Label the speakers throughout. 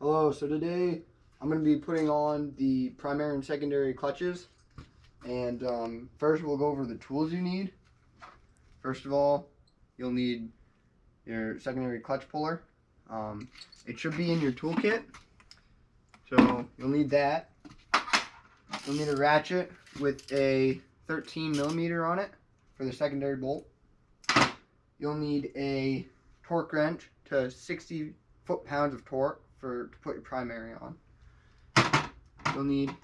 Speaker 1: Hello, so today I'm going to be putting on the primary and secondary clutches. And first we'll go over the tools you need. First of all, you'll need your secondary clutch puller. It should be in your toolkit. So you'll need that. You'll need a ratchet with a 13mm on it for the secondary bolt. You'll need a torque wrench to 60 foot-pounds of torque to put your primary on. You'll need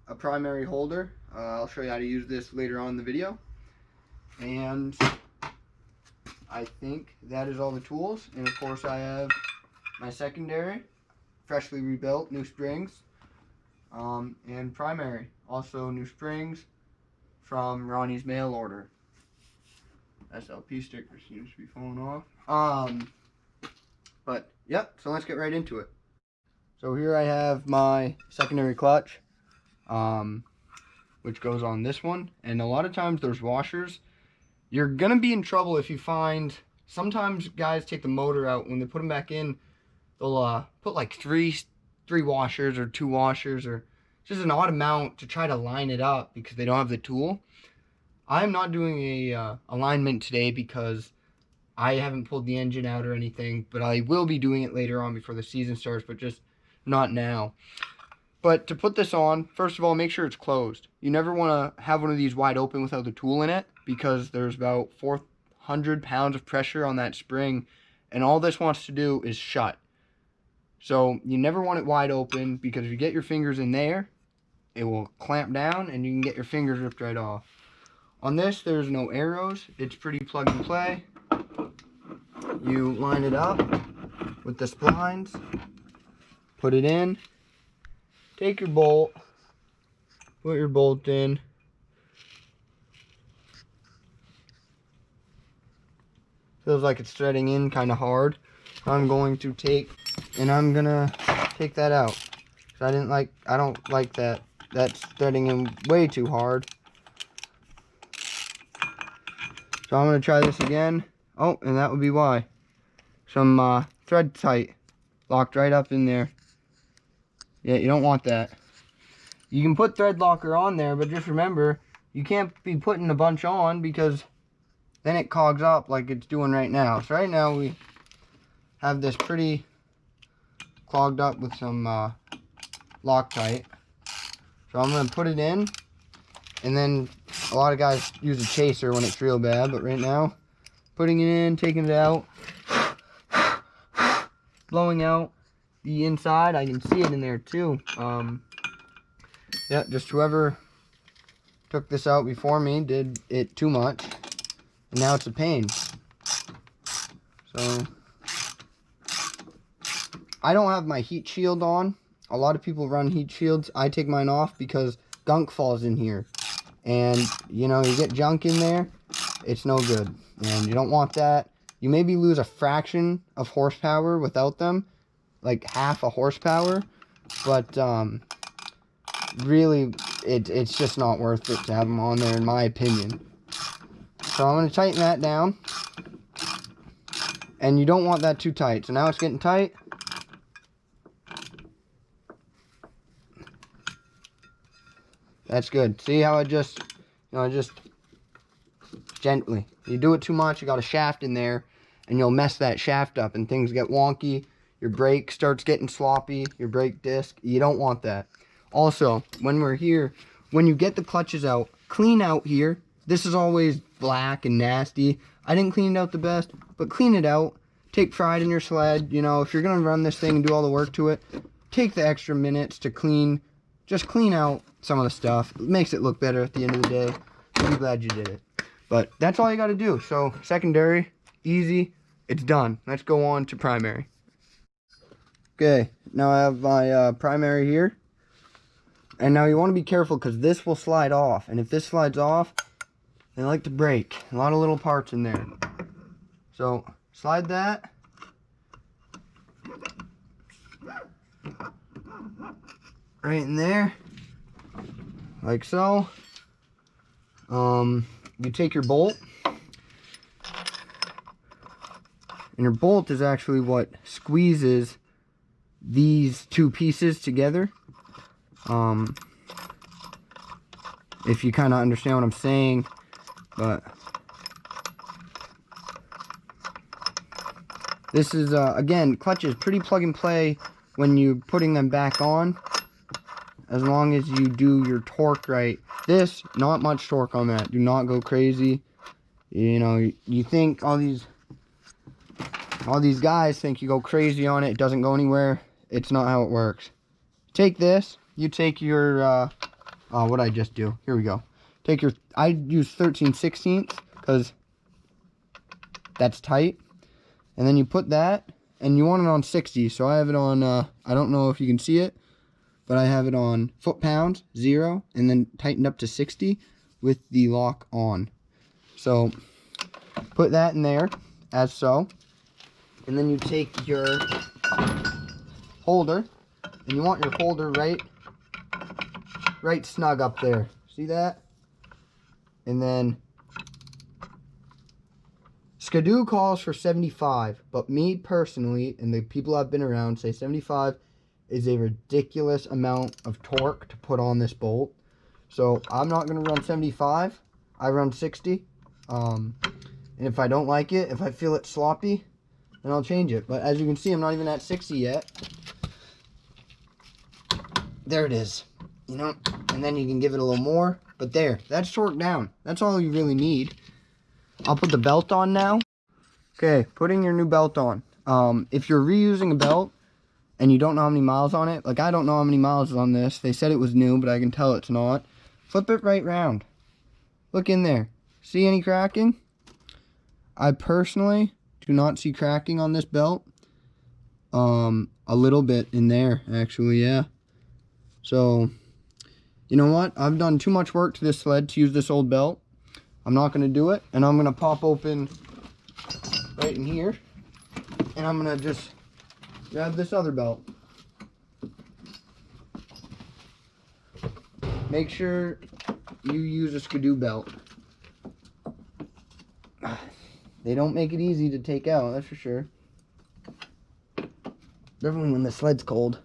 Speaker 1: a primary holder. I'll show you how to use this later on in the video. And I think that is all the tools. And of course I have my secondary, freshly rebuilt, new springs, and primary, also new springs from Ronnie's mail order. SLP sticker seems to be falling off. But yep, so let's get right into it. So here I have my secondary clutch, which goes on this one. And a lot of times there's washers. You're gonna be in trouble if you find, sometimes guys take the motor out, when they put them back in, they'll put like three washers or 2 washers, or just an odd amount to try to line it up because they don't have the tool. I'm not doing a alignment today because I haven't pulled the engine out or anything, but I will be doing it later on before the season starts, but just not now. But to put this on, first of all, make sure it's closed. You never want to have one of these wide open without the tool in it, because there's about 400 pounds of pressure on that spring, and all this wants to do is shut. So you never want it wide open, because if you get your fingers in there, it will clamp down and you can get your fingers ripped right off. On this, there's no arrows. It's pretty plug and play. You line it up with the splines, put it in, take your bolt, put your bolt in, feels like it's threading in kind of hard. I'm going to take that out. I don't like that. That's threading in way too hard. So I'm going to try this again. Oh, and that would be why. Some thread tight locked right up in there. Yeah, you don't want that. You can put thread locker on there, but just remember, you can't be putting a bunch on, because then it clogs up like it's doing right now. So right now we have this pretty clogged up with some Loctite. So I'm going to put it in, and then a lot of guys use a chaser when it's real bad, but right now, putting it in, taking it out, blowing out the inside. I can see it in there too. Yeah, just whoever took this out before me did it too much, and now it's a pain. So I don't have my heat shield on. A lot of people run heat shields. I take mine off because gunk falls in here, and you know, you get junk in there, it's no good, and you don't want that. You maybe lose a fraction of horsepower without them, like half a horsepower, but really it's just not worth it to have them on there, in my opinion. So I'm going to tighten that down, and you don't want that too tight. So now it's getting tight. That's good. See how I just, just gently. You do it too much, you got a shaft in there, and you'll mess that shaft up, and things get wonky. Your brake starts getting sloppy, your brake disc. You don't want that. Also, when we're here, when you get the clutches out, clean out here. This is always black and nasty. I didn't clean it out the best, but clean it out. Take pride in your sled. You know, if you're going to run this thing and do all the work to it, take the extra minutes to clean. Just clean out some of the stuff. It makes it look better at the end of the day. I'm glad you did it. But that's all you got to do. So secondary, easy, it's done. Let's go on to primary. Okay, now I have my primary here. And now you want to be careful, because this will slide off. And if this slides off, they like to break. A lot of little parts in there. So slide that. Right in there. Like so. You take your bolt, and your bolt is actually what squeezes these two pieces together. If you kind of understand what I'm saying, but this is, again, clutches, pretty plug and play when you're putting them back on, as long as you do your torque right. This, not much torque on that. Do not go crazy. You know, you think all these guys think you go crazy on it. It doesn't go anywhere. It's not how it works. Take this. You take your, what'd I just do? Here we go. Take your, I use 13/16 because that's tight. And then you put that, and you want it on 60. So I have it on, I don't know if you can see it, but I have it on foot-pounds, 0, and then tightened up to 60 with the lock on. So put that in there, as so. And then you take your holder, and you want your holder right snug up there. See that? And then SKIDOO calls for 75, but me personally, and the people I've been around, say 75 is a ridiculous amount of torque to put on this bolt. So I'm not going to run 75. I run 60. And if I don't like it, if I feel it sloppy, then I'll change it. But as you can see, I'm not even at 60 yet. There it is. You know, and then you can give it a little more. But there, that's torque down. That's all you really need. I'll put the belt on now. Okay, putting your new belt on. If you're reusing a belt and you don't know how many miles on it, like I don't know how many miles is on this. They said it was new, but I can tell it's not. Flip it right round. Look in there. See any cracking? I personally do not see cracking on this belt. A little bit in there, actually, yeah. So, you know what? I've done too much work to this sled to use this old belt. I'm not going to do it, and I'm going to pop open right in here, and I'm going to just grab this other belt. Make sure you use a SKIDOO belt. They don't make it easy to take out, that's for sure. Definitely when the sled's cold.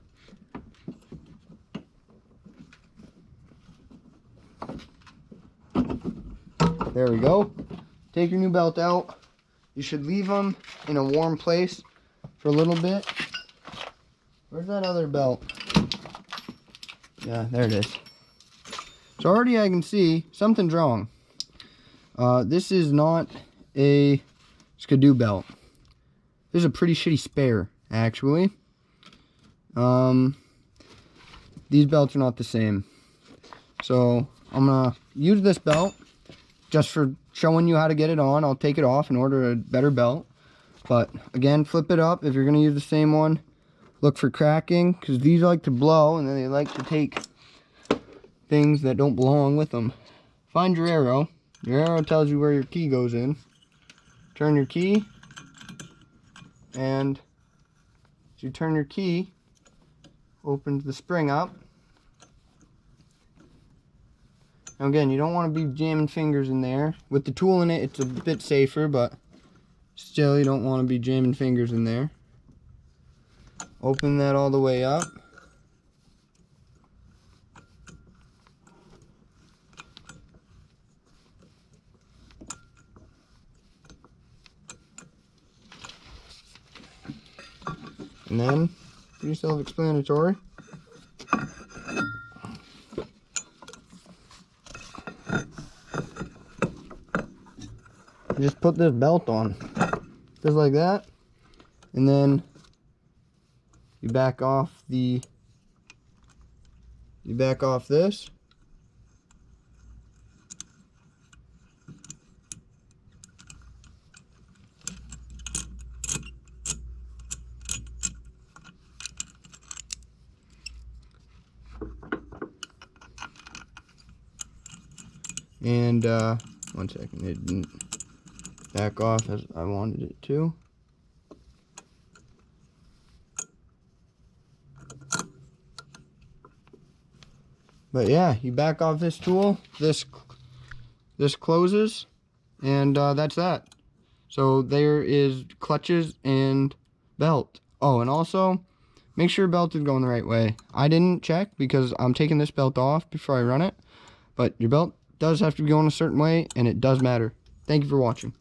Speaker 1: There we go. Take your new belt out. You should leave them in a warm place for a little bit. Where's that other belt? Yeah, there it is. So already I can see something's wrong. This is not a SKIDOO belt. This is a pretty shitty spare, actually. These belts are not the same. So I'm gonna use this belt just for showing you how to get it on. I'll take it off and order a better belt. But again, flip it up if you're gonna use the same one. Look for cracking, because these like to blow, and then they like to take things that don't belong with them. Find your arrow. Your arrow tells you where your key goes in. Turn your key, and as you turn your key, opens the spring up. Now again, you don't want to be jamming fingers in there. With the tool in it, it's a bit safer, but still you don't want to be jamming fingers in there. Open that all the way up. And then, pretty self-explanatory. Just put this belt on, just like that, and then you back off this. And one second, it didn't back off as I wanted it to. But yeah, you back off this tool, this closes, and that's that. So there is clutches and belt. Oh, and also make sure your belt is going the right way. I didn't check because I'm taking this belt off before I run it, but your belt does have to be going a certain way, and it does matter. Thank you for watching.